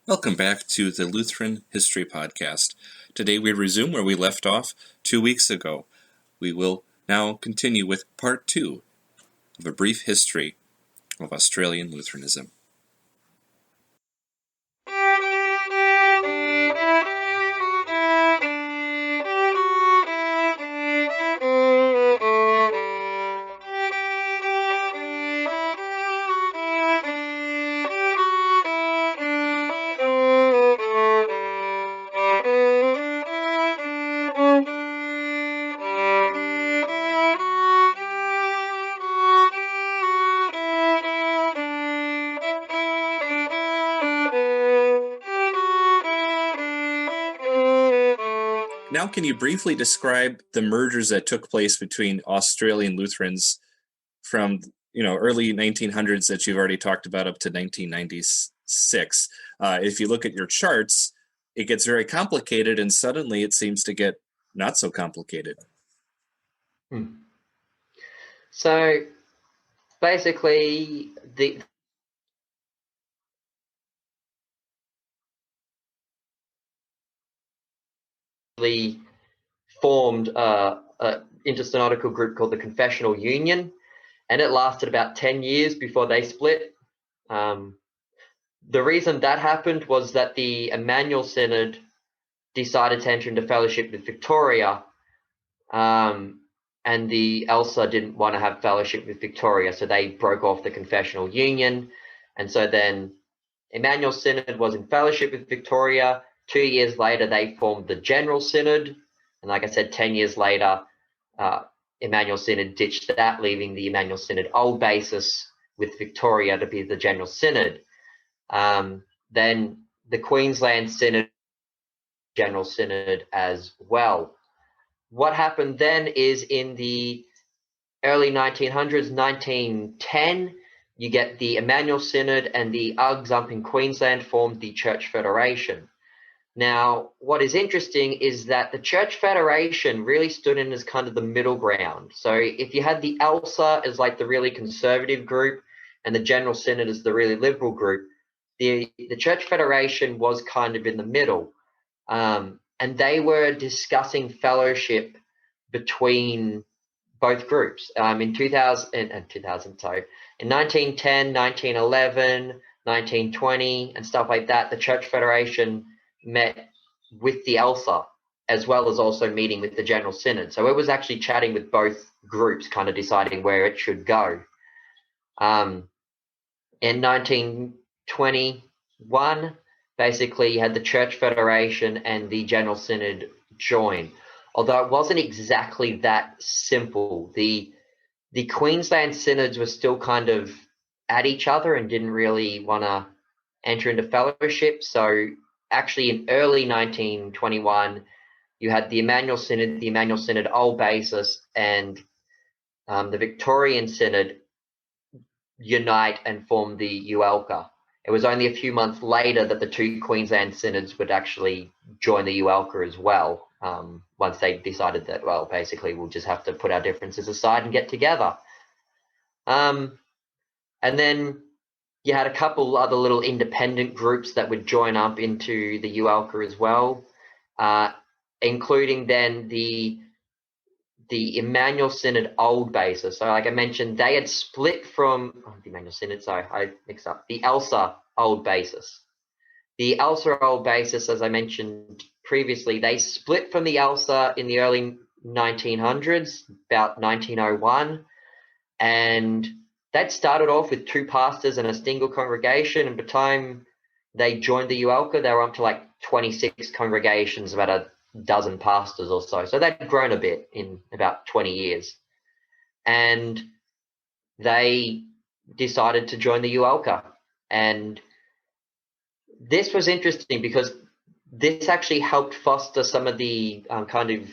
Welcome back to the Lutheran History Podcast. Today we resume where we left off 2 weeks ago. We will now continue with part 2 of a brief history of Australian Lutheranism. Now, can you briefly describe the mergers that took place between Australian Lutherans from early 1900s that you've already talked about up to 1996? If you look at your charts, it gets very complicated, and suddenly it seems to get not so complicated. So basically, formed an intersynodical group called the Confessional Union, and it lasted about 10 years before they split. The reason that happened was that the Emmanuel Synod decided to enter into fellowship with Victoria, and the ELSA didn't want to have fellowship with Victoria, so they broke off the Confessional Union. And so then Emmanuel Synod was in fellowship with Victoria. 2 years later, they formed the General Synod. And like I said, 10 years later, Emmanuel Synod ditched that, leaving the Emmanuel Synod old basis with Victoria to be the General Synod. Then the Queensland Synod, General Synod as well. What happened then is in the early 1900s, 1910, you get the Emmanuel Synod and the UGS up in Queensland formed the Church Federation. Now, what is interesting is that the Church Federation really stood in as kind of the middle ground. So if you had the ELSA as like the really conservative group and the General Synod as the really liberal group, the Church Federation was kind of in the middle. And they were discussing fellowship between both groups. In 1910, 1911, 1920, and stuff like that, the Church Federation met with the ELSA, as well as also meeting with the General Synod. So it was actually chatting with both groups, kind of deciding where it should go. In 1921, basically you had the Church Federation and the General Synod join. Although it wasn't exactly that simple. The Queensland synods were still kind of at each other and didn't really want to enter into fellowship. So actually in early 1921, you had the Emmanuel Synod old basis, and the Victorian Synod unite and form the ULCA. It was only a few months later that the two Queensland synods would actually join the ULCA as well, once they decided that, well, basically we'll just have to put our differences aside and get together. And then you had a couple other little independent groups that would join up into the ULCA as well, including then the Emmanuel Synod old basis. So like I mentioned, they had split from the Emmanuel Synod, sorry, I mixed up, the ELSA old basis. The ELSA old basis, as I mentioned previously, they split from the ELSA in the early 1900s, about 1901, and that started off with two pastors and a single congregation, and by the time they joined the ULCA, they were up to like 26 congregations, about a dozen pastors or so. So they'd grown a bit in about 20 years. And they decided to join the ULCA. And this was interesting because this actually helped foster some of the kind of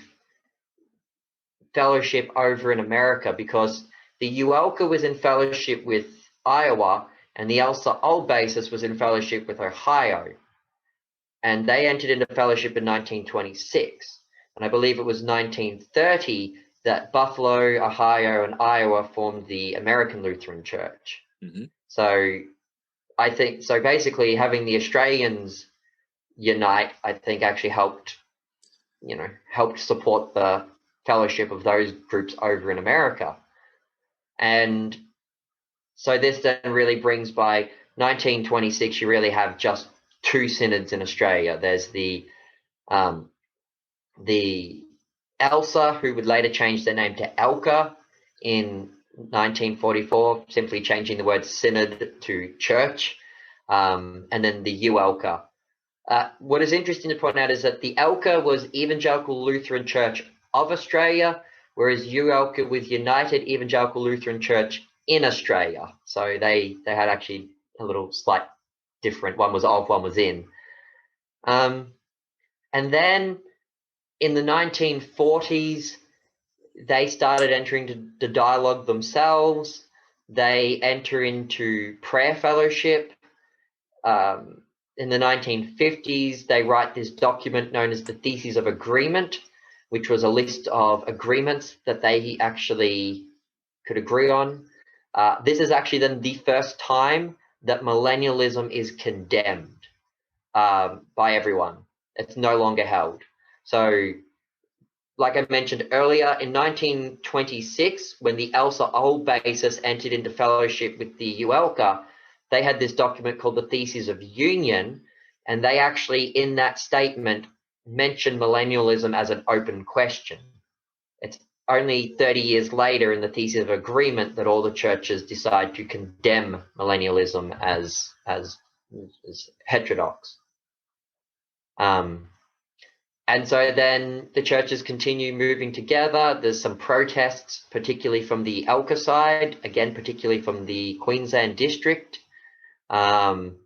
fellowship over in America, because the ULCA was in fellowship with Iowa and the ELSA old basis was in fellowship with Ohio. And they entered into fellowship in 1926. And I believe it was 1930 that Buffalo, Ohio, and Iowa formed the American Lutheran Church. Mm-hmm. So I think so. Basically, having the Australians unite, I think, actually helped support the fellowship of those groups over in America. And so this then really brings, by 1926, you really have just two synods in Australia. There's the ELSA, who would later change their name to ELCA in 1944, simply changing the word synod to church, and then the UELCA. What is interesting to point out is that the ELCA was Evangelical Lutheran Church of Australia, whereas UELCA was United Evangelical Lutheran Church in Australia. So they had actually a little slight different. One was of, one was in. And then in the 1940s, they started entering the dialogue themselves. They enter into prayer fellowship. In the 1950s, they write this document known as the Theses of Agreement, which was a list of agreements that they actually could agree on. This is actually then the first time that millennialism is condemned by everyone. It's no longer held. So, like I mentioned earlier, in 1926, when the ELSA Old Basis entered into fellowship with the UELCA, they had this document called the Theses of Union, and they actually, in that statement, mentioned millennialism as an open question. It's only 30 years later in the Theses of Agreement that all the churches decide to condemn millennialism as heterodox. And so then the churches continue moving together. There's some protests, particularly from the ELCA side, again, particularly from the Queensland district. But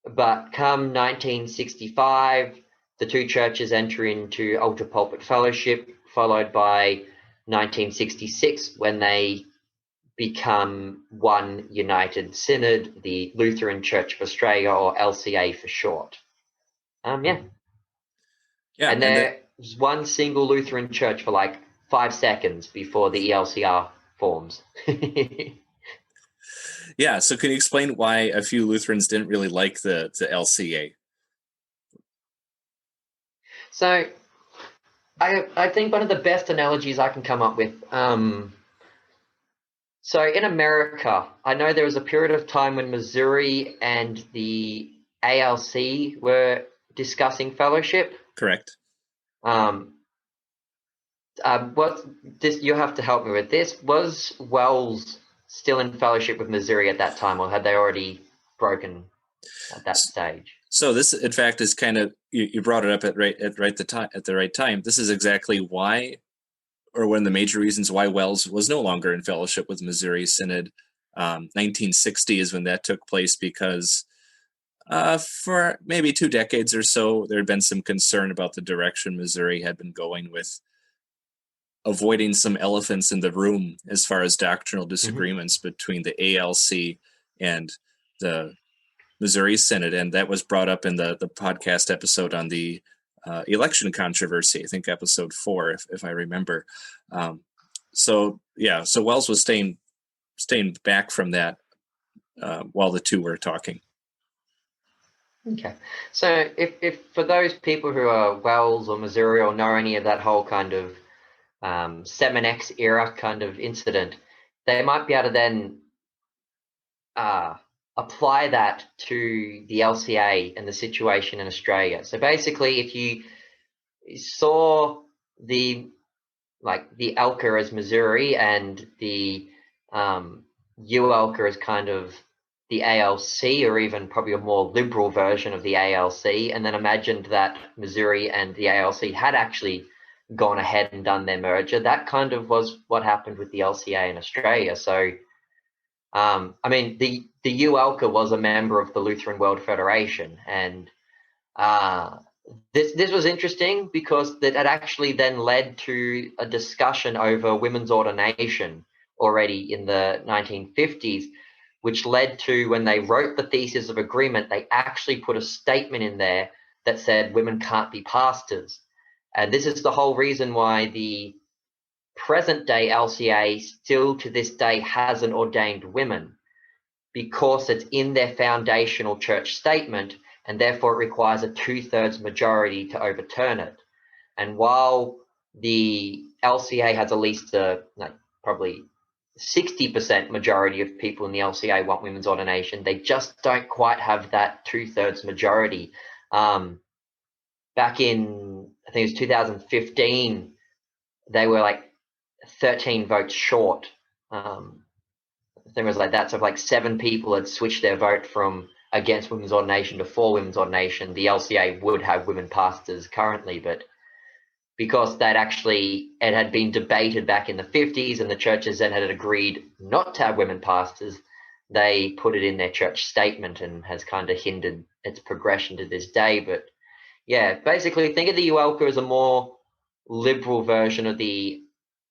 come 1965, the two churches enter into ultra pulpit fellowship, followed by 1966, when they become one united synod, the Lutheran Church of Australia, or LCA for short. Yeah, and there was one single Lutheran church for like 5 seconds before the ELCR forms. Yeah, so can you explain why a few Lutherans didn't really like the LCA? So I think one of the best analogies I can come up with, so in America, I know there was a period of time when Missouri and the ALC were discussing fellowship. Correct. You'll have to help me with this. Was Wells still in fellowship with Missouri at that time, or had they already broken at that stage? So this, in fact, is kind of, you brought it up at the right time. This is exactly why, or one of the major reasons why Wells was no longer in fellowship with Missouri Synod. 1960 is when that took place, because for maybe 2 decades or so, there had been some concern about the direction Missouri had been going with avoiding some elephants in the room as far as doctrinal disagreements between the ALC and the Missouri Synod. And that was brought up in the podcast episode on the election controversy, I think episode 4, if I remember. So Wells was staying back from that while the two were talking. Okay, so if for those people who are Wells or Missouri or know any of that whole kind of Seminex era kind of incident, they might be able to then apply that to the LCA and the situation in Australia. So basically, if you saw the ELCA as Missouri and the UELCA as kind of the ALC, or even probably a more liberal version of the ALC, and then imagined that Missouri and the ALC had actually gone ahead and done their merger, that kind of was what happened with the LCA in Australia. So, the UELCA was a member of the Lutheran World Federation, and this was interesting because it actually then led to a discussion over women's ordination already in the 1950s, which led to, when they wrote the Theses of Agreement, they actually put a statement in there that said women can't be pastors. And this is the whole reason why the present day LCA still to this day hasn't ordained women. because it's in their foundational church statement, and therefore it requires a 2/3 majority to overturn it. And while the LCA has at least probably 60% majority of people in the LCA want women's ordination, they just don't quite have that 2/3 majority. Back in, I think it was 2015, they were like 13 votes short. I think it was like that. So if like 7 people had switched their vote from against women's ordination to for women's ordination, the LCA would have women pastors currently. But because it had been debated back in the 50s and the churches then had agreed not to have women pastors, they put it in their church statement and has kind of hindered its progression to this day. But yeah, basically think of the ULCA as a more liberal version of the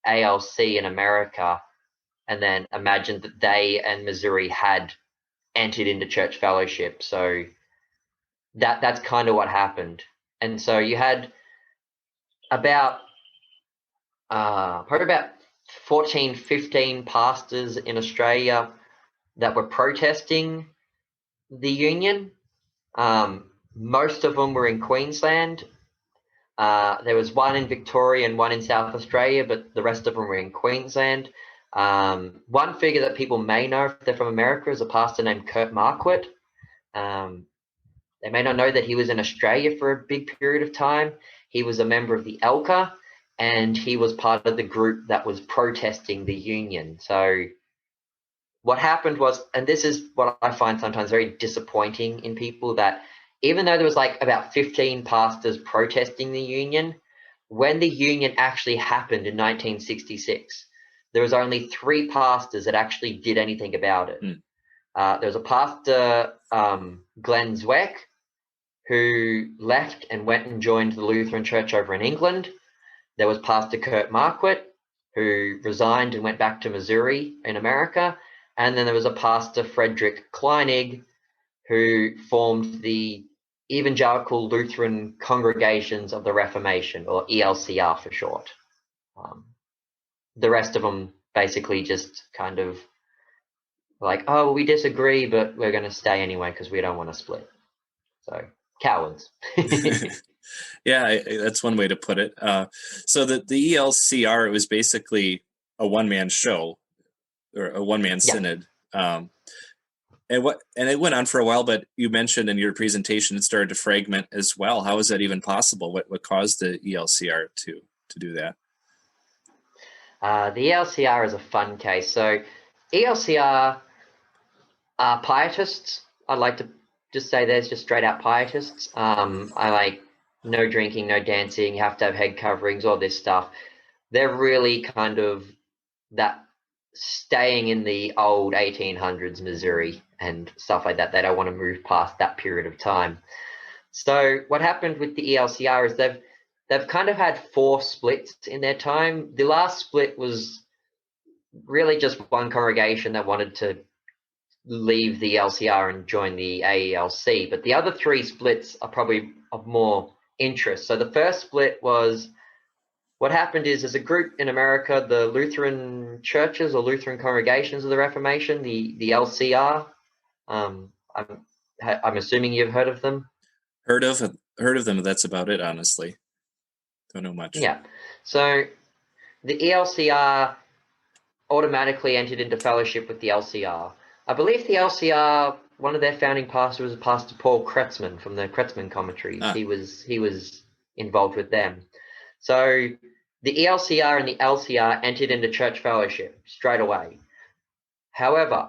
ALC in America, and then imagine that they and Missouri had entered into church fellowship. So that's kind of what happened. And so you had probably about 14, 15 pastors in Australia that were protesting the union. Most of them were in Queensland. There was one in Victoria and one in South Australia, but the rest of them were in Queensland. One figure that people may know if they're from America is a pastor named Kurt Marquardt. They may not know that he was in Australia for a big period of time. He was a member of the ELCA, and he was part of the group that was protesting the union. So what happened was, and this is what I find sometimes very disappointing in people, that even though there was like about 15 pastors protesting the union, when the union actually happened in 1966, there was only 3 pastors that actually did anything about it. There was a pastor, Glenn Zweck, who left and went and joined the Lutheran Church over in England. There was Pastor Kurt Marquardt, who resigned and went back to Missouri in America. And then there was a Pastor Frederick Kleinig, who formed the Evangelical Lutheran Congregations of the Reformation, or ELCR for short. The rest of them basically just kind of like, oh, we disagree, but we're going to stay anyway because we don't want to split. So, cowards. Yeah, that's one way to put it. So the ELCR, it was basically a one-man show, or a one-man synod. And it went on for a while, but you mentioned in your presentation it started to fragment as well. How is that even possible? What caused the ELCR to do that? The ELCR is a fun case. So ELCR are pietists. I'd like to just say there's just straight out pietists. I like no drinking, no dancing, you have to have head coverings, all this stuff. They're really kind of that staying in the old 1800s Missouri and stuff like that. They don't want to move past that period of time. So what happened with the ELCR is they've kind of had 4 splits in their time. The last split was really just one congregation that wanted to leave the LCR and join the AELC, but the other 3 splits are probably of more interest. So the first split was, what happened is, there's a group in America, the Lutheran churches or Lutheran congregations of the Reformation, the LCR. I'm assuming you've heard of them. Heard of them. That's about it, honestly. Don't know much. Yeah. So the ELCR automatically entered into fellowship with the LCR. I believe the LCR, one of their founding pastors was Pastor Paul Kretzmann from the Kretzmann commentaries. He was involved with them. So the ELCR and the LCR entered into church fellowship straight away. However,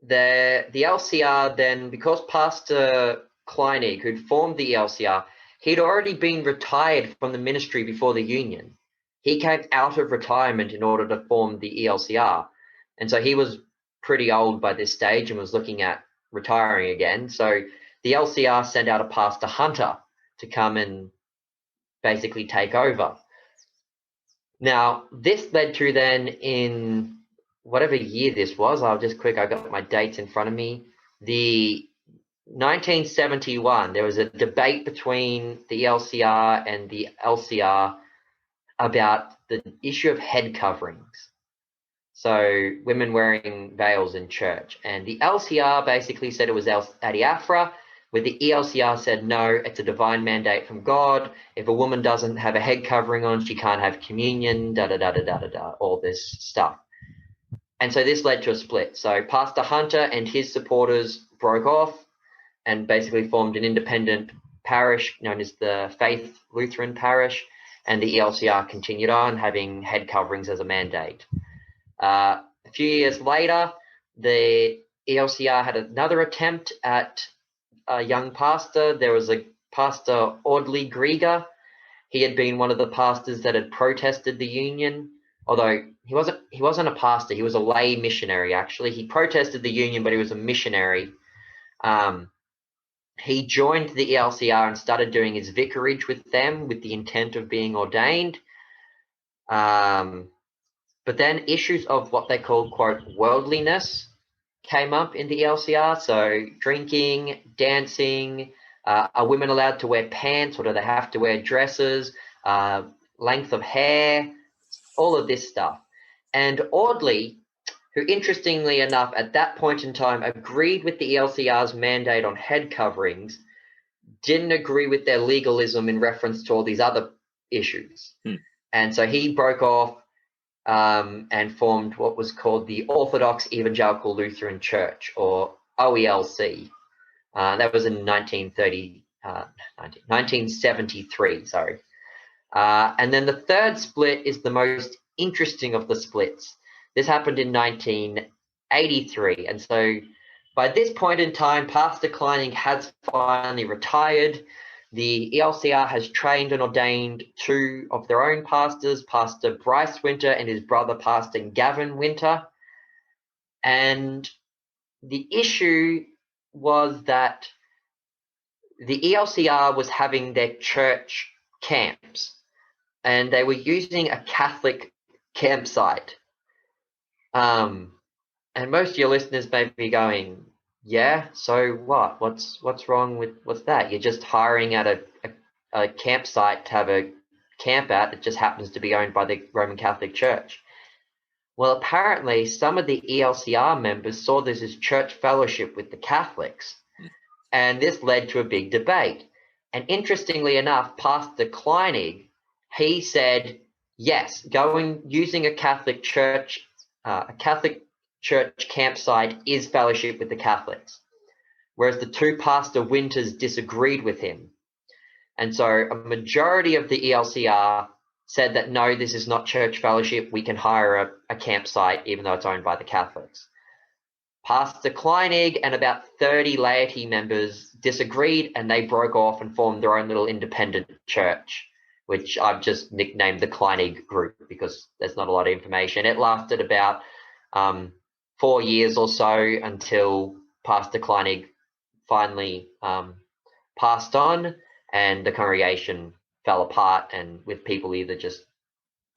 the LCR then, because Pastor Kleinig, who'd formed the ELCR, he'd already been retired from the ministry before the union. He came out of retirement in order to form the ELCR. And so he was pretty old by this stage and was looking at retiring again. So the LCR sent out a Pastor Hunter to come and basically take over. Now, this led to then, in whatever year this was, I got my dates in front of me, the 1971, there was a debate between the LCR and the LCR about the issue of head coverings. So women wearing veils in church. And the LCR basically said it was adiaphora, where the ELCR said, no, it's a divine mandate from God. If a woman doesn't have a head covering on, she can't have communion, all this stuff. And so this led to a split. So Pastor Hunter and his supporters broke off and basically formed an independent parish known as the Faith Lutheran Parish, and the ELCR continued on having head coverings as a mandate. A few years later, the ELCR had another attempt at a young pastor. There was a pastor, Audley Grieger. He had been one of the pastors that had protested the union, although he wasn't a pastor. He was a lay missionary, actually. He protested the union, but he was a missionary. He joined the ELCR and started doing his vicarage with them with the intent of being ordained. But then issues of what they called, quote, worldliness came up in the ELCR. So drinking, dancing, are women allowed to wear pants, or do they have to wear dresses, length of hair, all of this stuff. And Audley, who interestingly enough at that point in time agreed with the ELCR's mandate on head coverings, didn't agree with their legalism in reference to all these other issues. And so he broke off and formed what was called the Orthodox Evangelical Lutheran Church, or OELC. That was in 1973, sorry. And then the third split is the most interesting of the splits. This happened in 1983. And so by this point in time, Pastor Kleinig has finally retired. The ELCR has trained and ordained two of their own pastors, Pastor Bryce Winter and his brother, Pastor Gavin Winter. And the issue was that the ELCR was having their church camps, and they were using a Catholic campsite. And most of your listeners may be going, yeah, so what? What's wrong with what's that? You're just hiring at a campsite to have a camp out that just happens to be owned by the Roman Catholic Church. Well, apparently some of the ELCR members saw this as church fellowship with the Catholics, and this led to a big debate. And interestingly enough, Pastor Kleinig, he said, yes, using a Catholic church campsite is fellowship with the Catholics, whereas the two Pastor Winters disagreed with him. And so a majority of the ELCR said that, no, this is not church fellowship. We can hire a campsite, even though it's owned by the Catholics. Pastor Kleinig and about 30 laity members disagreed, and they broke off and formed their own little independent church, which I've just nicknamed the Kleinig Group because there's not a lot of information. It lasted about 4 years or so until Pastor Kleinig finally passed on, and the congregation fell apart, and with people either just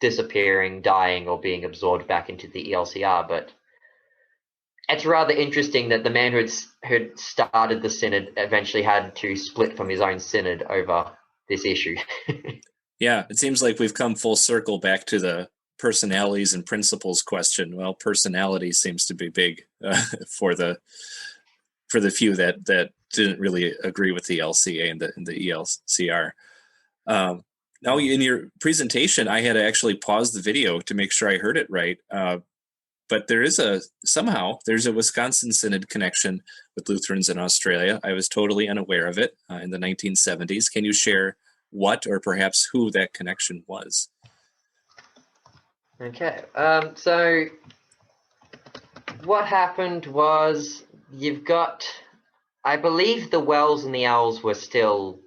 disappearing, dying, or being absorbed back into the ELCR. But it's rather interesting that the man who had started the synod eventually had to split from his own synod over this issue. Yeah, it seems like we've come full circle back to the personalities and principles question. Well, personality seems to be big for the few that didn't really agree with the LCA and the ELCR. Now, in your presentation, I had to actually pause the video to make sure I heard it right. But there's a Wisconsin Synod connection with Lutherans in Australia. I was totally unaware of it in the 1970s. Can you share what or perhaps who that connection was? Okay, so what happened was you've got, I believe the Wells and the Owls were still,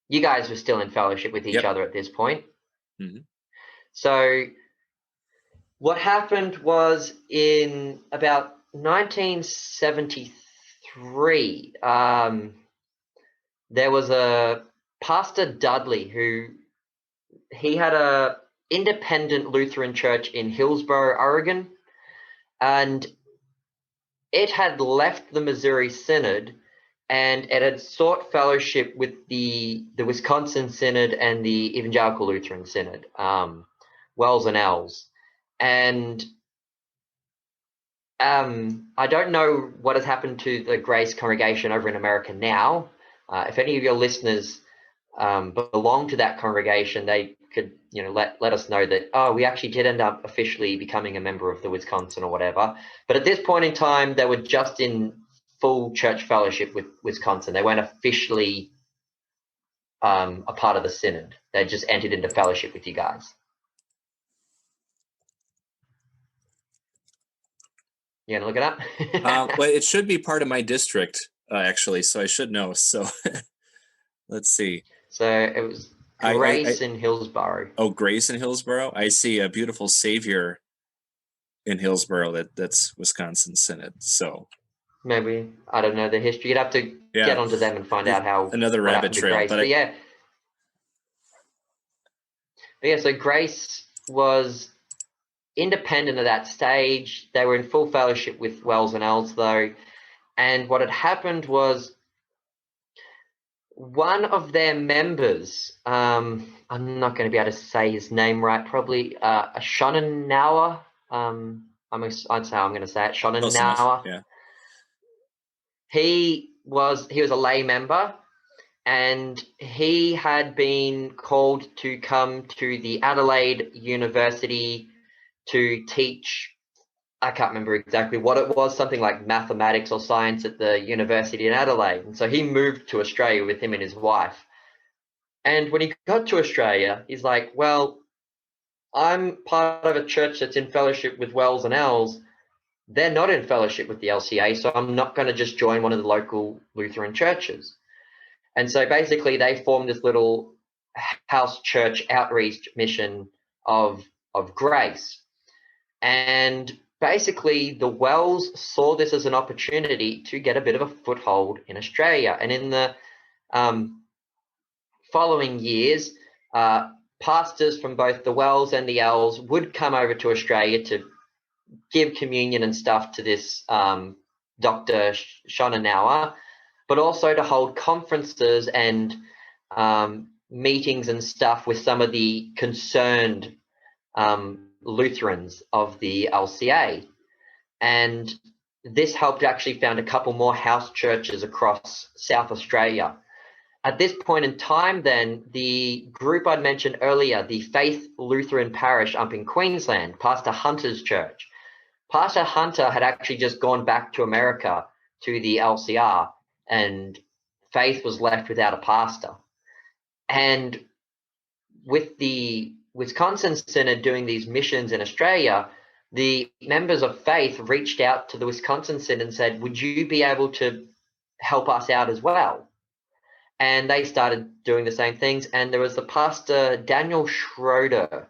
you guys were still in fellowship with each other at this point. Mm-hmm. So what happened was in about 1973, there was a Pastor Dudley he had a independent Lutheran church in Hillsboro, Oregon, and it had left the Missouri Synod, and it had sought fellowship with the Wisconsin Synod and the Evangelical Lutheran Synod, Wells and Ells. And I don't know what has happened to the Grace congregation over in America now. If any of your listeners belong to that congregation, they could, let us know that, we actually did end up officially becoming a member of the Wisconsin or whatever. But at this point in time, they were just in full church fellowship with Wisconsin. They weren't officially a part of the synod. They just entered into fellowship with you guys. You gonna look it up? Well, it should be part of my district, actually, so I should know. So let's see. So it was Grace in Hillsborough. Oh, Grace in Hillsborough. I see a beautiful Savior in Hillsborough. That's Wisconsin Synod. So maybe, I don't know the history. You'd have to get onto them and find out how. Another rabbit trail. But yeah. So Grace was independent at that stage. They were in full fellowship with Wells and Els, though. And what had happened was one of their members, I'm not going to be able to say his name right, probably Schonenauer. I'd say I'm going to say it, Schonenauer. Yeah. He was a lay member, and he had been called to come to the Adelaide University to teach. I can't remember exactly what it was, something like mathematics or science at the university in Adelaide. And so he moved to Australia with him and his wife. And when he got to Australia, he's like, well, I'm part of a church that's in fellowship with Wells and Els. They're not in fellowship with the LCA, so I'm not going to just join one of the local Lutheran churches. And so basically they formed this little house church outreach mission of Grace. And basically the Wells saw this as an opportunity to get a bit of a foothold in Australia. And in the following years, pastors from both the Wells and the Els would come over to Australia to give communion and stuff to this Dr. Schonenauer, but also to hold conferences and meetings and stuff with some of the concerned Lutherans of the LCA. And this helped actually found a couple more house churches across South Australia. At this point in time, then, the group I'd mentioned earlier, the Faith Lutheran Parish up in Queensland, Pastor Hunter's church. Pastor Hunter had actually just gone back to America to the LCR, and Faith was left without a pastor. And with the Wisconsin Synod doing these missions in Australia, the members of Faith reached out to the Wisconsin Synod and said, would you be able to help us out as well? And they started doing the same things. And there was the pastor Daniel Schroeder,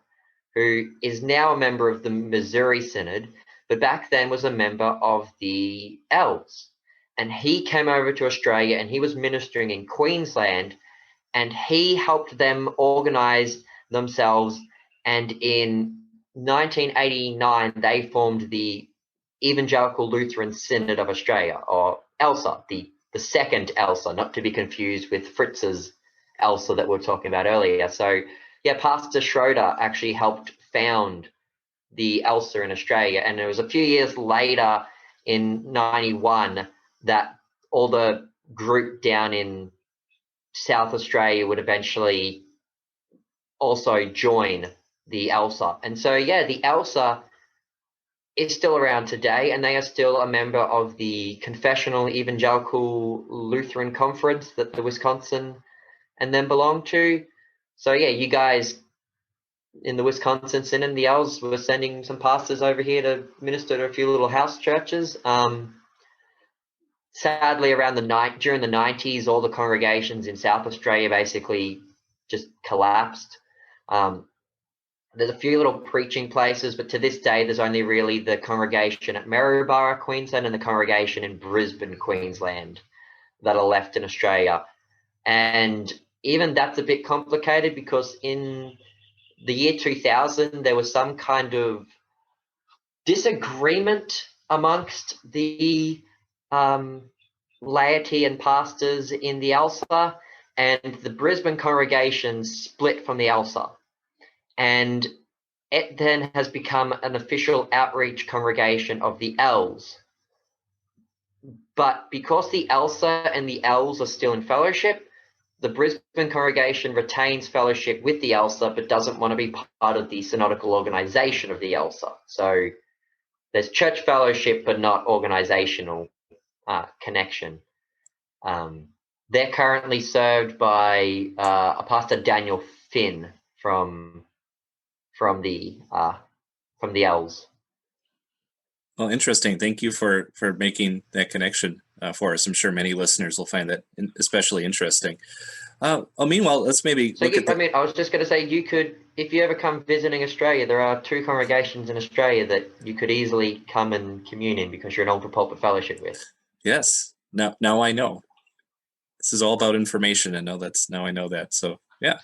who is now a member of the Missouri Synod, but back then was a member of the Els. And he came over to Australia and he was ministering in Queensland, and he helped them organize themselves. And in 1989, they formed the Evangelical Lutheran Synod of Australia, or ELSA, the second ELSA, not to be confused with Fritz's ELSA that we were talking about earlier. So, yeah, Pastor Schroeder actually helped found the ELSA in Australia. And it was a few years later in 91 that all the group down in South Australia would eventually also join the ELSA. And so, yeah, the ELSA is still around today, and they are still a member of the Confessional Evangelical Lutheran Conference that the Wisconsin and them belong to. So, yeah, you guys in the Wisconsin Synod and the Els were sending some pastors over here to minister to a few little house churches. Sadly, during the 90s, all the congregations in South Australia basically just collapsed. There's a few little preaching places, but to this day, there's only really the congregation at Maryborough, Queensland, and the congregation in Brisbane, Queensland, that are left in Australia. And even that's a bit complicated, because in the year 2000, there was some kind of disagreement amongst the laity and pastors in the ELSA, and the Brisbane congregation split from the ELSA. And It then has become an official outreach congregation of the L's. But because the ELSA and the L's are still in fellowship, the Brisbane congregation retains fellowship with the ELSA, but doesn't want to be part of the synodical organisation of the ELSA. So there's church fellowship, but not organisational connection. They're currently served by a pastor, Daniel Finn, from the L's. Well, interesting. Thank you for making that connection for us. I'm sure many listeners will find that especially interesting. Meanwhile, let's maybe look at. I was just going to say, you could, if you ever come visiting Australia, there are 2 congregations in Australia that you could easily come and commune in because you're an ultra pulpit fellowship with. Yes. Now I know. This is all about information, and now I know that. So yeah,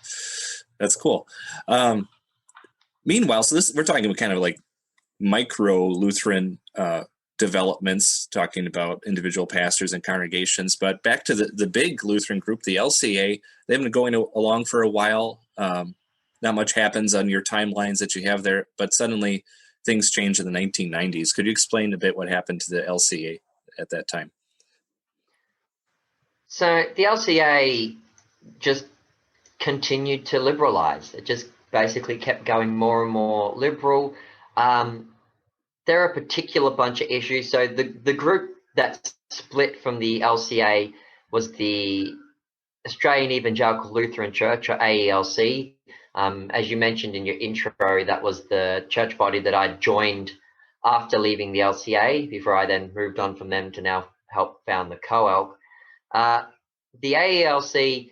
that's cool. Meanwhile, so we're talking about kind of like micro Lutheran developments, talking about individual pastors and congregations. But back to the big Lutheran group, the LCA, they've been going along for a while. Not much happens on your timelines that you have there, but suddenly things changed in the 1990s. Could you explain a bit what happened to the LCA at that time? So the LCA just continued to liberalize. It just basically kept going more and more liberal. There are a particular bunch of issues. So the group that split from the LCA was the Australian Evangelical Lutheran Church, or AELC. As you mentioned in your intro, that was the church body that I joined after leaving the LCA, before I then moved on from them to now help found the COELC. The AELC,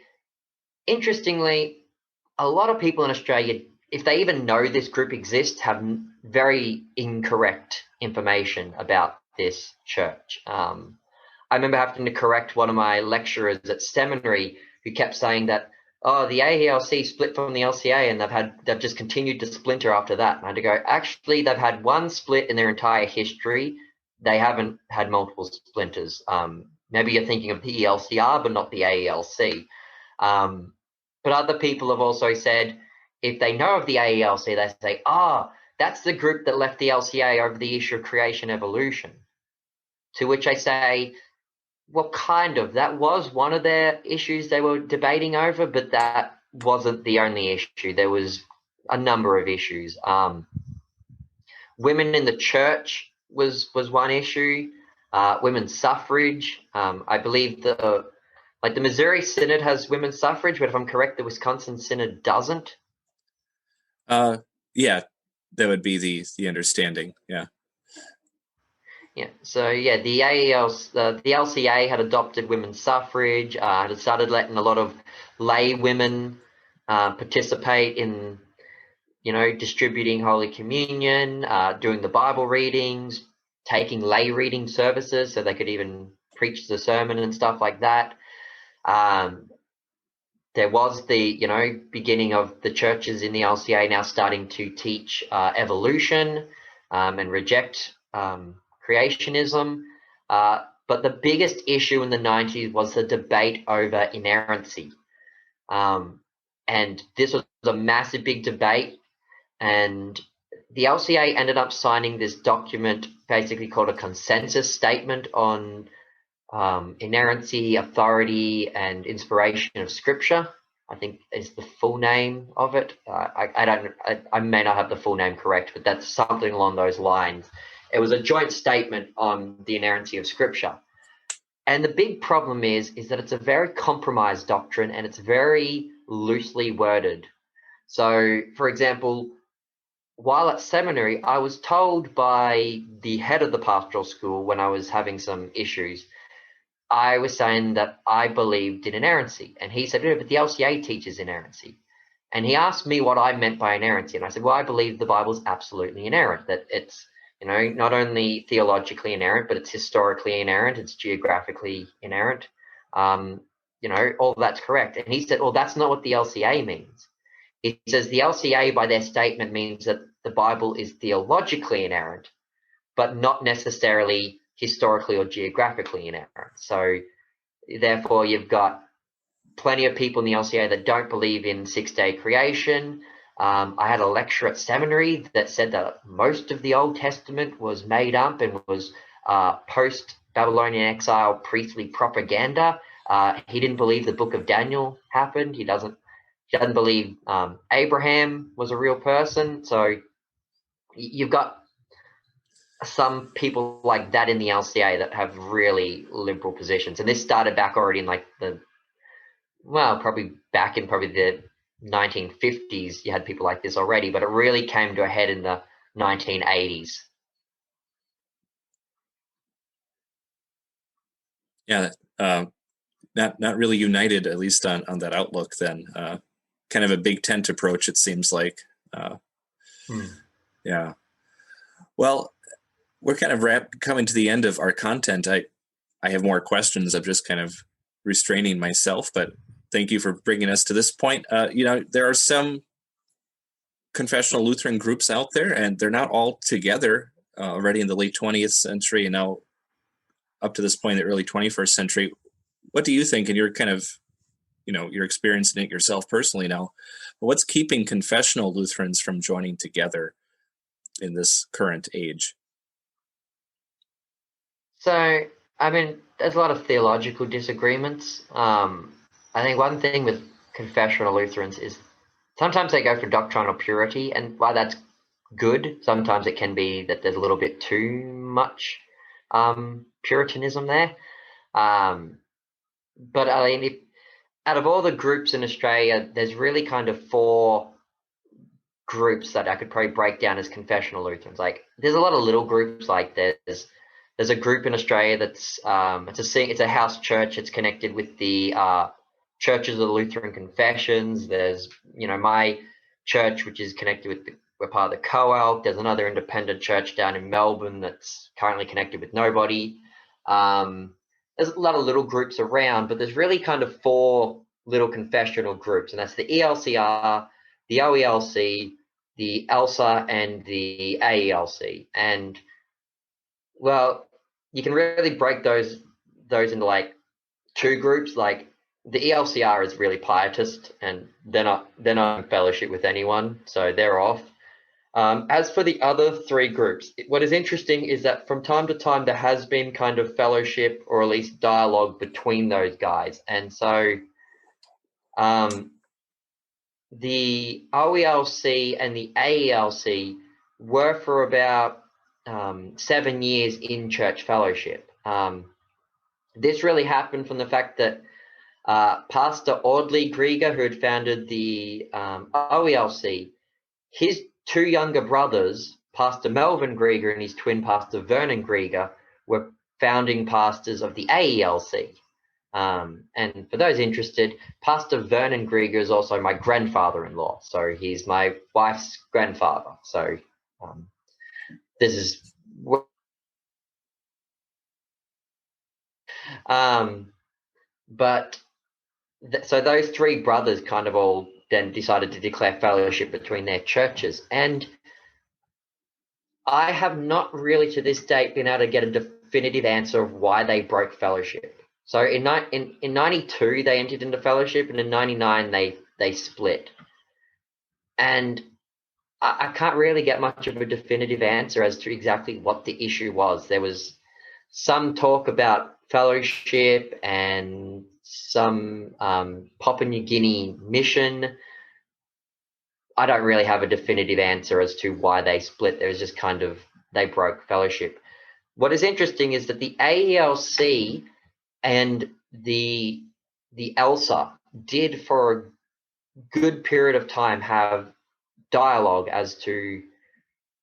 interestingly, a lot of people in Australia, if they even know this group exists, have very incorrect information about this church. I remember having to correct one of my lecturers at seminary who kept saying that, oh, the AELC split from the LCA and they've just continued to splinter after that. And I had to go, actually, they've had one split in their entire history. They haven't had multiple splinters. Maybe you're thinking of the ELCR, but not the AELC. But other people have also said, if they know of the AELC, they say, that's the group that left the LCA over the issue of creation evolution. To which I say, well, kind of. That was one of their issues they were debating over, but that wasn't the only issue. There was a number of issues. Women in the church was one issue. Women's suffrage. I believe the Missouri Synod has women's suffrage, but if I'm correct, the Wisconsin Synod doesn't. Yeah, that would be the understanding. Yeah. Yeah. So yeah, the LCA had adopted women's suffrage. Had started letting a lot of lay women participate in, distributing Holy Communion, doing the Bible readings, taking lay reading services, so they could even preach the sermon and stuff like that. There was the beginning of the churches in the LCA now starting to teach evolution and reject creationism. But the biggest issue in the 90s was the debate over inerrancy. And this was a massive big debate. And the LCA ended up signing this document basically called a consensus statement on inerrancy, authority, and inspiration of Scripture, I think is the full name of it. I may not have the full name correct, but that's something along those lines. It was a joint statement on the inerrancy of Scripture. And the big problem is that it's a very compromised doctrine and it's very loosely worded. So, for example, while at seminary, I was told by the head of the pastoral school when I was having some issues, I was saying that I believed in inerrancy. And he said, no, but the LCA teaches inerrancy. And he asked me what I meant by inerrancy. And I said, well, I believe the Bible's absolutely inerrant, that it's, not only theologically inerrant, but it's historically inerrant, it's geographically inerrant. All that's correct. And he said, well, that's not what the LCA means. He says the LCA, by their statement, means that the Bible is theologically inerrant, but not necessarily historically or geographically inerrant. So therefore, you've got plenty of people in the LCA that don't believe in six-day creation. I had a lecturer at seminary that said that most of the Old Testament was made up and was post-Babylonian exile priestly propaganda. He didn't believe the book of Daniel happened. He doesn't believe Abraham was a real person. So you've got some people like that in the LCA that have really liberal positions. And this started back already in like probably the 1950s. You had people like this already, but it really came to a head in the 1980s. Yeah, not really united, at least on that outlook then. Kind of a big tent approach, it seems like. Yeah. Well, we're kind of coming to the end of our content. I have more questions. I'm just kind of restraining myself, but thank you for bringing us to this point. There are some confessional Lutheran groups out there, and they're not all together already in the late 20th century and now up to this point in the early 21st century. What do you think, and you're kind of, you're experiencing it yourself personally now, what's keeping confessional Lutherans from joining together in this current age? So, I mean, there's a lot of theological disagreements. I think one thing with confessional Lutherans is sometimes they go for doctrinal purity, and while that's good, sometimes it can be that there's a little bit too much Puritanism there. But I mean, out of all the groups in Australia, there's really kind of 4 groups that I could probably break down as confessional Lutherans. Like, there's a lot of little groups. Like, there's a group in Australia that's it's a house church. It's connected with the churches of the Lutheran confessions. There's my church, which is connected with we're part of the COALC. There's another independent church down in Melbourne that's currently connected with nobody. There's a lot of little groups around, but there's really kind of 4 little confessional groups, and that's the ELCR, the OELC, the ELSA, and the AELC. And well, you can really break those into like 2 groups. Like, the ELCR is really pietist, and they're not in fellowship with anyone, so they're off. As for the other 3 groups, what is interesting is that from time to time there has been kind of fellowship, or at least dialogue, between those guys. And so the OELC and the AELC were for about 7 years in church fellowship. This really happened from the fact that Pastor Audley Grieger, who had founded the OELC, his 2 younger brothers, Pastor Melvin Grieger and his twin pastor Vernon Grieger, were founding pastors of the AELC. And for those interested, Pastor Vernon Grieger is also my grandfather-in-law. So he's my wife's grandfather. So this is... So those 3 brothers kind of all then decided to declare fellowship between their churches. And I have not really to this date been able to get a definitive answer of why they broke fellowship. So in 92, they entered into fellowship, and in 99, they split. And I can't really get much of a definitive answer as to exactly what the issue was. There was some talk about fellowship and some Papua New Guinea mission. I don't really have a definitive answer as to why they split. There was just kind of, they broke fellowship. What is interesting is that the AELC and the ELSA did for a good period of time have dialogue as to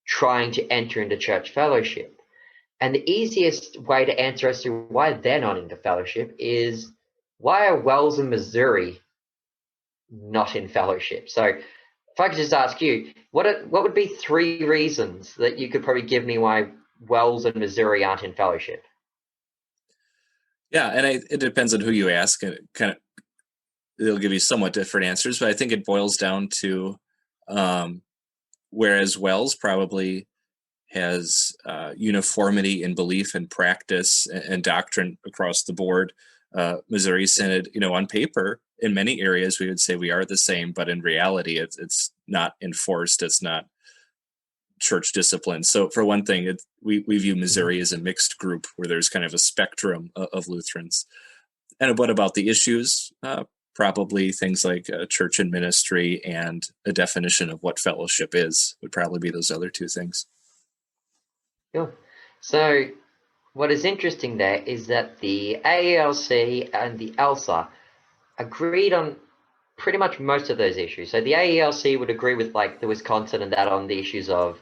trying to enter into church fellowship. And the easiest way to answer as to why they're not into fellowship is, why are Wells and Missouri not in fellowship? So if I could just ask you, what would be 3 reasons that you could probably give me why Wells and Missouri aren't in fellowship? Yeah, and it depends on who you ask. And they'll give you somewhat different answers, but I think it boils down to whereas Wells probably has uniformity in belief and practice and doctrine across the board, Missouri Synod, on paper, in many areas, we would say we are the same, but in reality, it's not enforced. It's not church discipline. So for one thing, we view Missouri as a mixed group where there's kind of a spectrum of Lutherans. And what about the issues? Probably things like church and ministry and a definition of what fellowship is would probably be those other two things. Cool. So what is interesting there is that the AELC and the ELSA agreed on pretty much most of those issues. So the AELC would agree with like the Wisconsin and that on the issues of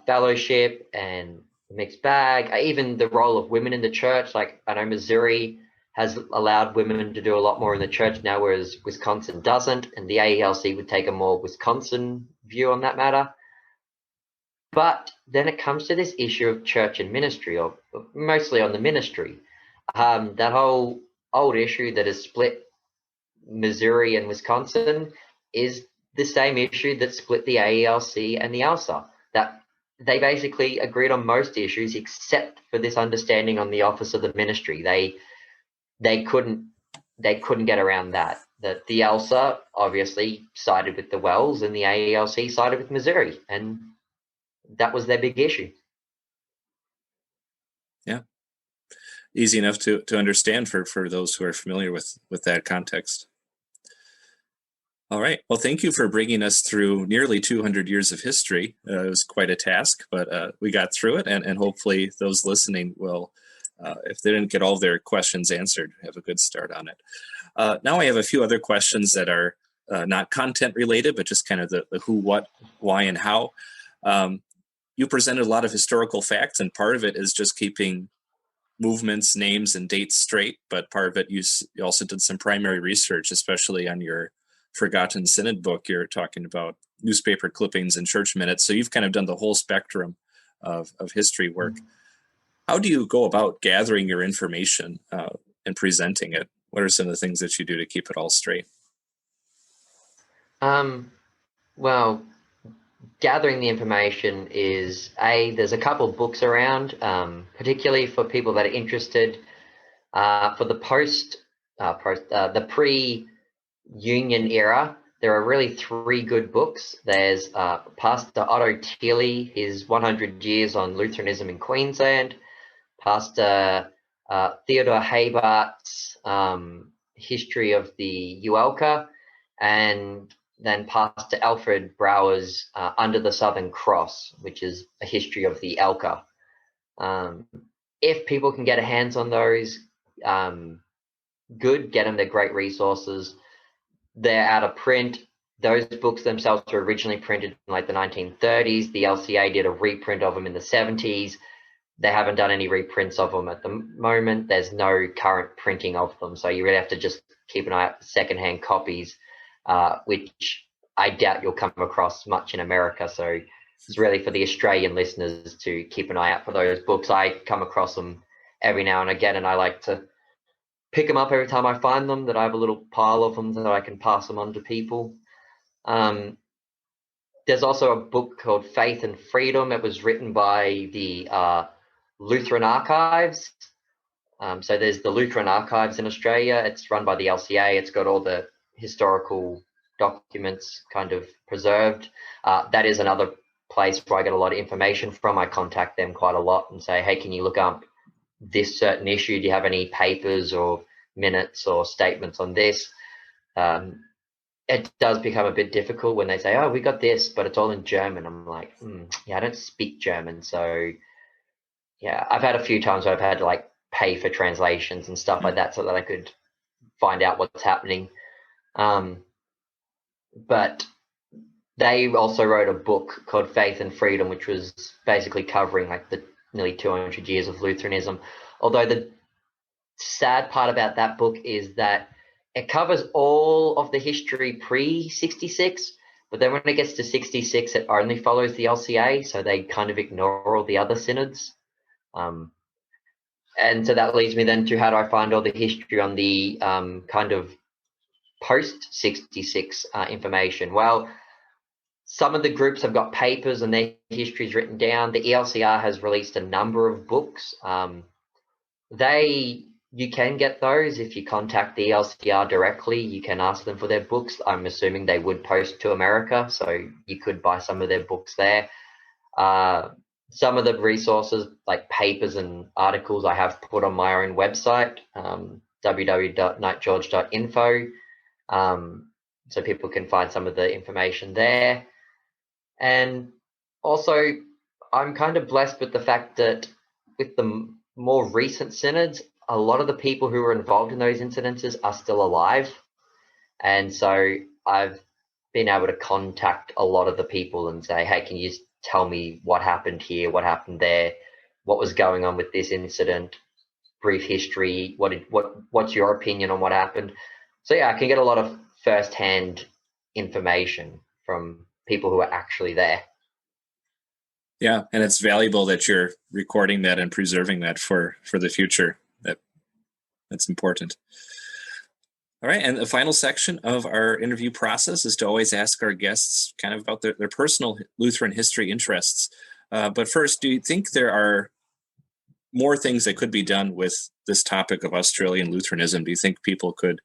fellowship and mixed bag, even the role of women in the church. Like I know Missouri has allowed women to do a lot more in the church now, whereas Wisconsin doesn't, and the AELC would take a more Wisconsin view on that matter. But then it comes to this issue of church and ministry, or mostly on the ministry. That whole old issue that has split Missouri and Wisconsin is the same issue that split the AELC and the ELSA, that they basically agreed on most issues except for this understanding on the office of the ministry. They couldn't get around that. That the ELSA obviously sided with the Wells and the AELC sided with Missouri, and that was their big issue. Yeah, easy enough to understand for those who are familiar with that context. All right. Well, thank you for bringing us through nearly 200 years of history. It was quite a task, but we got through it, and hopefully those listening will, if they didn't get all their questions answered, have a good start on it. Now I have a few other questions that are not content related, but just kind of the who, what, why, and how. You presented a lot of historical facts, and part of it is just keeping movements, names, and dates straight, but part of it you also did some primary research, especially on your Forgotten Synod book. You're talking about newspaper clippings and church minutes, so you've kind of done the whole spectrum of history work. How do you go about gathering your information and presenting it? What are some of the things that you do to keep it all straight? Well, gathering the information is there's a couple of books around, particularly for people that are interested. For the the pre-Union era, there are really three good books. There's Pastor Otto Thiele, his 100 Years on Lutheranism in Queensland, Pastor Theodore Habart's History of the ULCA, and then Pastor Alfred Brower's Under the Southern Cross, which is a history of the ELCA. If people can get a hands on those, good, get them. They're great resources. They're out of print. Those books themselves were originally printed in like the 1930s. The LCA did a reprint of them in the 70s. They haven't done any reprints of them at the moment. There's no current printing of them. So you really have to just keep an eye out for secondhand copies, which I doubt you'll come across much in America. So it's really for the Australian listeners to keep an eye out for those books. I come across them every now and again, and I like to pick them up every time I find them, that I have a little pile of them that I can pass them on to people. There's also a book called Faith and Freedom. It was written by the Lutheran Archives. So there's the Lutheran Archives in Australia. It's run by the LCA. It's got all the historical documents kind of preserved. That is another place where I get a lot of information from. I contact them quite a lot and say, hey, can you look up this certain issue? Do you have any papers or minutes or statements on this? It does become a bit difficult when they say, oh, we got this, but it's all in German. I'm like, yeah, I don't speak German. So yeah, I've had a few times where I've had to like pay for translations and stuff like that so that I could find out what's happening. But they also wrote a book called Faith and Freedom, which was basically covering like the nearly 200 years of Lutheranism. Although the sad part about that book is that it covers all of the history pre-66, but then when it gets to 66, it only follows the LCA, so they kind of ignore all the other synods. And so that leads me then to how do I find all the history on the kind of post-66 information? Well, some of the groups have got papers and their histories written down. The ELCR has released a number of books. They You can get those if you contact the LCR directly. You can ask them for their books. I'm assuming they would post to America, so you could buy some of their books there. Some of the resources, like papers and articles, I have put on my own website, www.knightgeorge.info, so people can find some of the information there. And also, I'm kind of blessed with the fact that with the more recent synods, a lot of the people who were involved in those incidences are still alive. And so I've been able to contact a lot of the people and say, hey, can you just tell me what happened here, what happened there, what was going on with this incident, brief history, what's your opinion on what happened? So yeah, I can get a lot of first-hand information from people who are actually there. Yeah, and it's valuable that you're recording that and preserving that for the future. That's important. All right, and the final section of our interview process is to always ask our guests kind of about their personal Lutheran history interests. But first, do you think there are more things that could be done with this topic of Australian Lutheranism? Do you think people could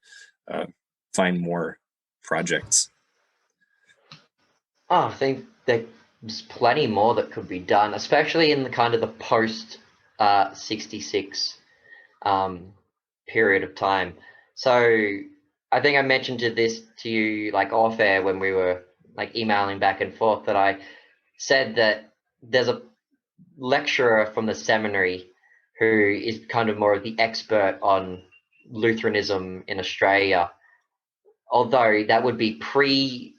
find more projects? Oh, I think there's plenty more that could be done, especially in the kind of the post 66 period of time. So I think I mentioned this to you like off air when we were like emailing back and forth, that I said that there's a lecturer from the seminary who is kind of more of the expert on Lutheranism in Australia, although that would be pre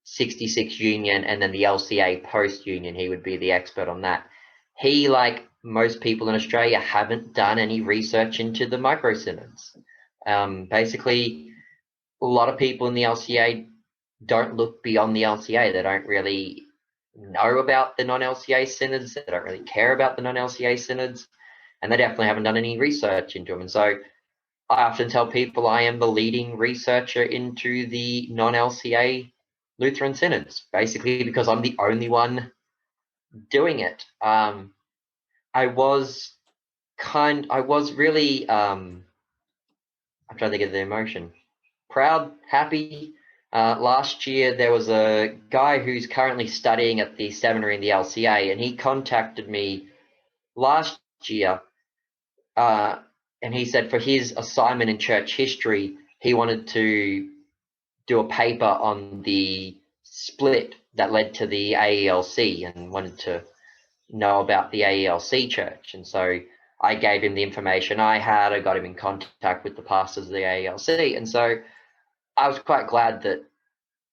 66 Union and then the LCA post Union. He would be the expert on that. He, like most people in Australia, haven't done any research into the micro-synods. Basically, a lot of people in the LCA don't look beyond the LCA. They don't really know about the non-LCA synods. They don't really care about the non-LCA synods, and they definitely haven't done any research into them. And so I often tell people I am the leading researcher into the non-LCA Lutheran synods, basically because I'm the only one doing it. I was really, I'm trying to think of the emotion, proud, happy. Last year, there was a guy who's currently studying at the seminary in the LCA, and he contacted me last year, and he said for his assignment in church history, he wanted to do a paper on the split that led to the AELC and wanted to know about the AELC church. And so I gave him the information I had. I got him in contact with the pastors of the AELC. And so I was quite glad that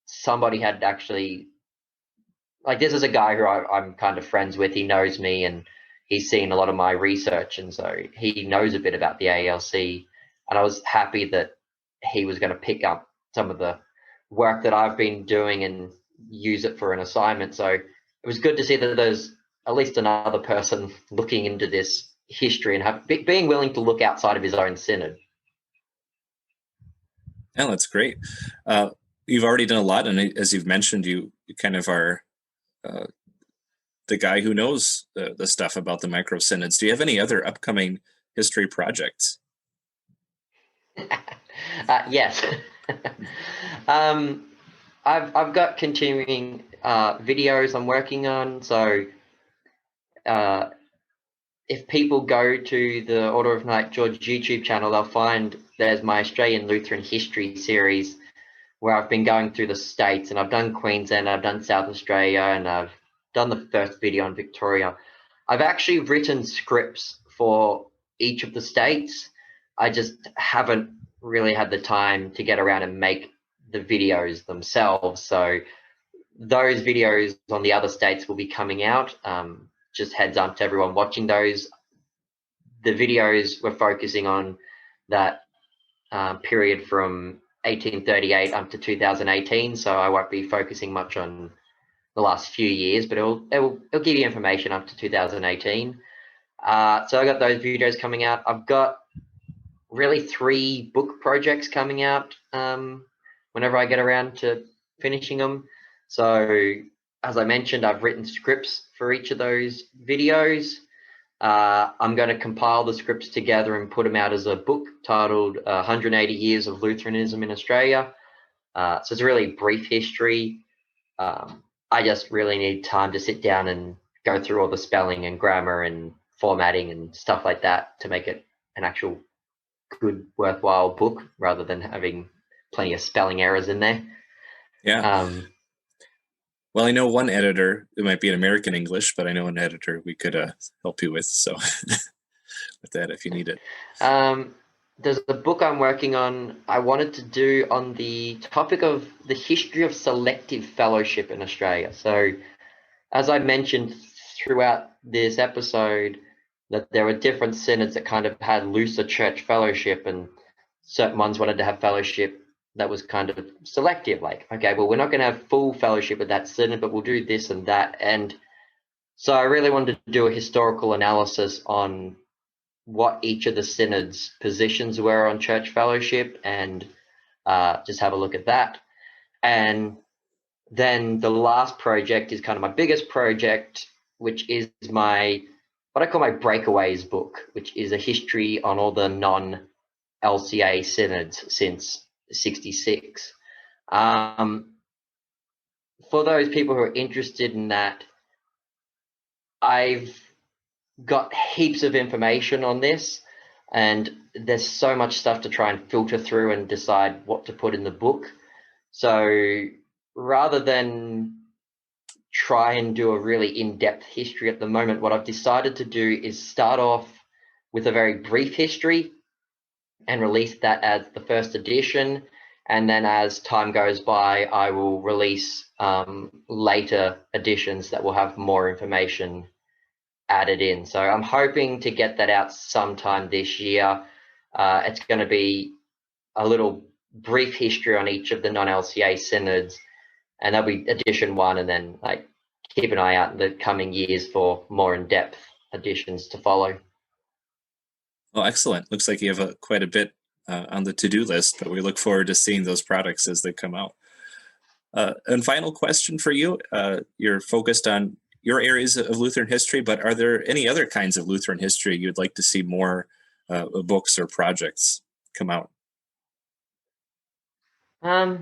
somebody had actually, like, this is a guy who I'm kind of friends with. He knows me and he's seen a lot of my research. And so he knows a bit about the AELC. And I was happy that he was going to pick up some of the work that I've been doing and use it for an assignment. So it was good to see that there's at least another person looking into this history and being willing to look outside of his own synod. Yeah, that's great. You've already done a lot, and as you've mentioned, you kind of are the guy who knows the stuff about the micro synods. Do you have any other upcoming history projects? Yes. I've got continuing videos I'm working on. So if people go to the Order of Knight George YouTube channel, they'll find there's my Australian Lutheran history series where I've been going through the states, and I've done Queensland, I've done South Australia, and I've done the first video on Victoria. I've actually written scripts for each of the states. I just haven't really had the time to get around and make the videos themselves. So those videos on the other states will be coming out. Just heads up to everyone watching those. The videos we're focusing on that period from 1838 up to 2018. So I won't be focusing much on the last few years, but it'll give you information up to 2018. So I got those videos coming out. I've got really 3 book projects coming out whenever I get around to finishing them. So as I mentioned, I've written scripts for each of those videos. I'm going to compile the scripts together and put them out as a book titled 180 Years of Lutheranism in Australia. So it's a really brief history. I just really need time to sit down and go through all the spelling and grammar and formatting and stuff like that to make it an actual good, worthwhile book rather than having plenty of spelling errors in there. Yeah. Well, I know one editor. It might be in American English, but I know an editor we could help you with. So with that, if you need it. There's a book I'm working on. I wanted to do on the topic of the history of selective fellowship in Australia. So, as I mentioned throughout this episode, that there were different synods that kind of had looser church fellowship, and certain ones wanted to have fellowship that was kind of selective. Like, okay, well, we're not going to have full fellowship with that synod, but we'll do this and that. And so I really wanted to do a historical analysis on what each of the synods' positions were on church fellowship and just have a look at that. And then the last project is kind of my biggest project, which is what I call my breakaways book, which is a history on all the non-LCA synods since 66. For those people who are interested in that, I've got heaps of information on this, and there's so much stuff to try and filter through and decide what to put in the book. So rather than try and do a really in-depth history at the moment, what I've decided to do is start off with a very brief history and release that as the first edition. And then as time goes by, I will release later editions that will have more information added in. So I'm hoping to get that out sometime this year. It's going to be a little brief history on each of the non-LCA synods, and that'll be edition 1, and then like keep an eye out in the coming years for more in-depth editions to follow. Oh, excellent. Looks like you have quite a bit on the to-do list, but we look forward to seeing those products as they come out. And final question for you. You're focused on your areas of Lutheran history, but are there any other kinds of Lutheran history you'd like to see more books or projects come out? I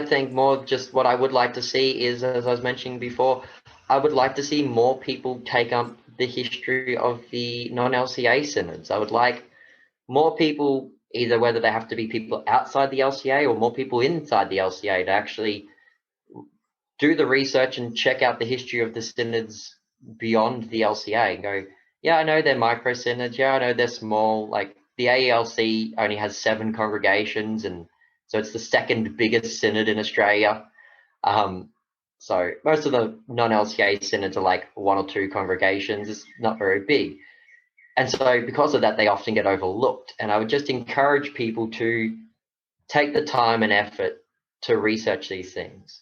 think more just what I would like to see is, as I was mentioning before, I would like to see more people take up the history of the non-LCA synods. I would like more people, either whether they have to be people outside the LCA or more people inside the LCA, to actually do the research and check out the history of the synods beyond the LCA and go, yeah, I know they're micro synods. Yeah, I know they're small. Like the AELC only has 7 congregations, and so it's the second biggest synod in Australia. So most of the non-LCA synods are like 1 or 2 congregations. It's not very big. And so because of that, they often get overlooked. And I would just encourage people to take the time and effort to research these things.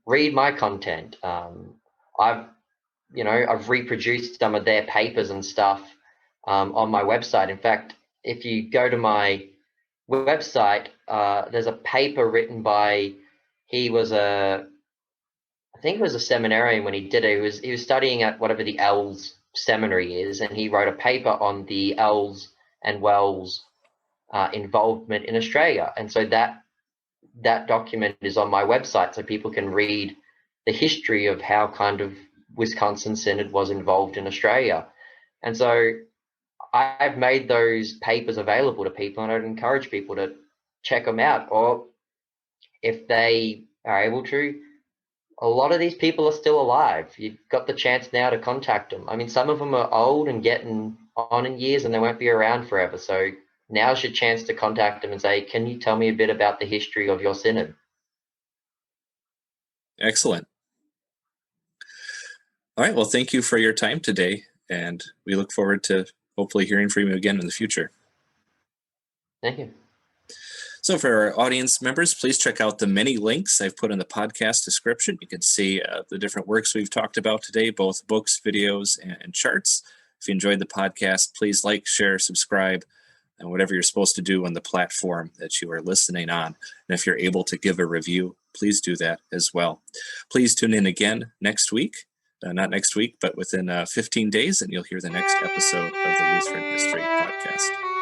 Read my content. I've reproduced some of their papers and stuff on my website. In fact, if you go to my website, there's a paper written by, I think he was a seminarian when he did it. He was studying at whatever the L's seminary is, and he wrote a paper on the L's and Wells involvement in Australia. And so that document is on my website, so people can read the history of how kind of Wisconsin Synod was involved in Australia. And so I've made those papers available to people, and I'd encourage people to check them out. Or if they are able to, a lot of these people are still alive. You've got the chance now to contact them. I mean, some of them are old and getting on in years, and they won't be around forever. So now's your chance to contact them and say, can you tell me a bit about the history of your synod? Excellent. All right. Well, thank you for your time today, and we look forward to hopefully hearing from you again in the future. Thank you. So for our audience members, please check out the many links I've put in the podcast description. You can see the different works we've talked about today, both books, videos, and charts. If you enjoyed the podcast, please like, share, subscribe, and whatever you're supposed to do on the platform that you are listening on. And if you're able to give a review, please do that as well. Please tune in again next week not next week, but within 15 days, and you'll hear the next episode of the Lutheran History Podcast.